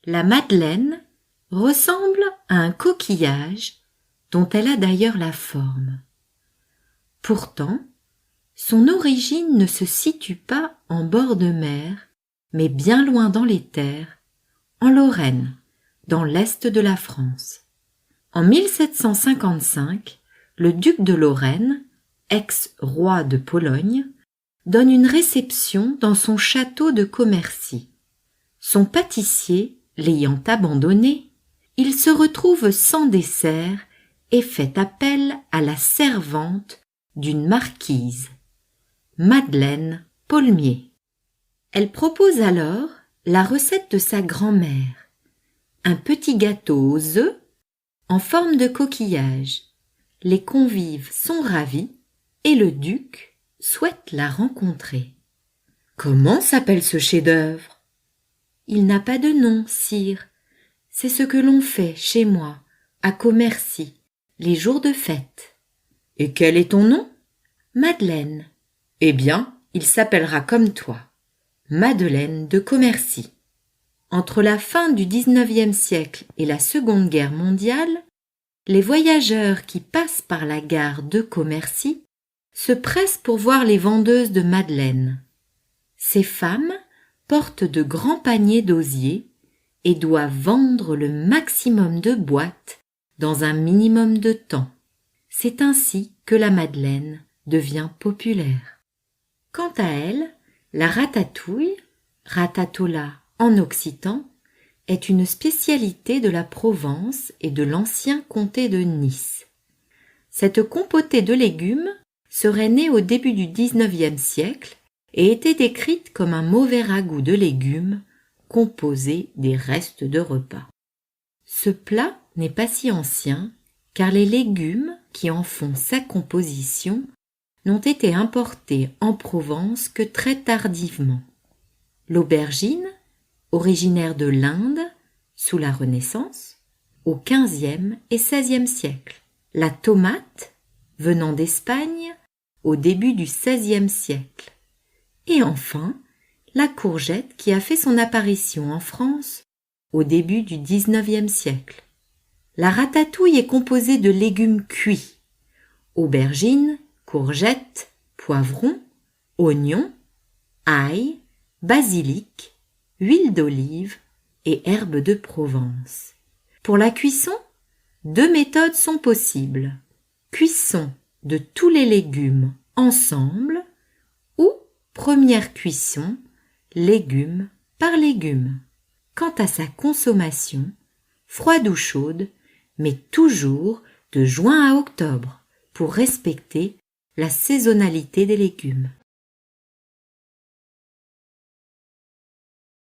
La madeleine ressemble à un coquillage dont elle a d'ailleurs la forme. Pourtant, son origine ne se situe pas en bord de mer, mais bien loin dans les terres, en Lorraine, dans l'est de la France. En 1755, le duc de Lorraine, ex-roi de Pologne, donne une réception dans son château de Commercy. Son pâtissier l'ayant abandonné, il se retrouve sans dessert et fait appel à la servante d'une marquise, Madeleine Paulmier. Elle propose alors la recette de sa grand-mère, un petit gâteau aux œufs en forme de coquillage. Les convives sont ravis et le duc souhaite la rencontrer. « Comment s'appelle ce chef-d'œuvre » ? « Il n'a pas de nom, sire. C'est ce que l'on fait chez moi, à Commercy, les jours de fête. »« Et quel est ton nom ?»« Madeleine. »« Eh bien, il s'appellera comme toi, Madeleine de Commercy. » Entre la fin du XIXe siècle et la Seconde Guerre mondiale, les voyageurs qui passent par la gare de Commercy se pressent pour voir les vendeuses de madeleine. Ces femmes portent de grands paniers d'osier et doivent vendre le maximum de boîtes dans un minimum de temps. C'est ainsi que la madeleine devient populaire. Quant à elle, la ratatouille, ratatola en occitan, est une spécialité de la Provence et de l'ancien comté de Nice. Cette compotée de légumes serait née au début du XIXe siècle et était décrite comme un mauvais ragoût de légumes composé des restes de repas. Ce plat n'est pas si ancien car les légumes qui en font sa composition n'ont été importés en Provence que très tardivement. L'aubergine, originaire de l'Inde sous la Renaissance, au XVe et XVIe siècle. La tomate, venant d'Espagne, au début du XVIe siècle. Et enfin, la courgette qui a fait son apparition en France au début du XIXe siècle. La ratatouille est composée de légumes cuits, aubergines, courgettes, poivrons, oignons, ail, basilic, huile d'olive et herbes de Provence. Pour la cuisson, 2 méthodes sont possibles. Cuisson de tous les légumes ensemble ou première cuisson, légume par légume. Quant à sa consommation, froide ou chaude, mais toujours de juin à octobre pour respecter la saisonnalité des légumes.